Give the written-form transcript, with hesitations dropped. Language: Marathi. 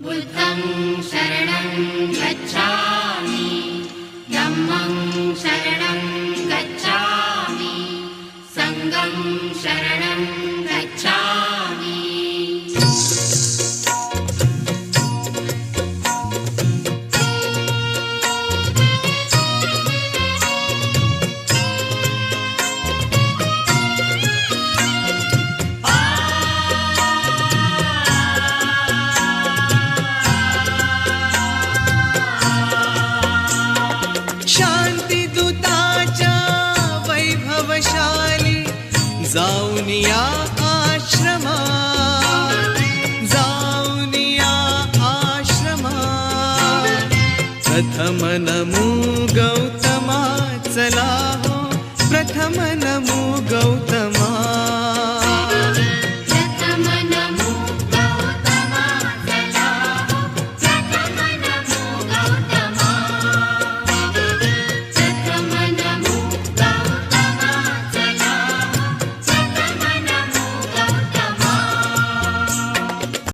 बुद्धं शरणं गच्छामि, धम्मं शरणं गच्छामि, संघं शरणं गच्छामि। जाऊन या आश्रमात, जाऊन या आश्रमात, प्रथम नमो गौतमा, चला हो प्रथम नमो गौतमा।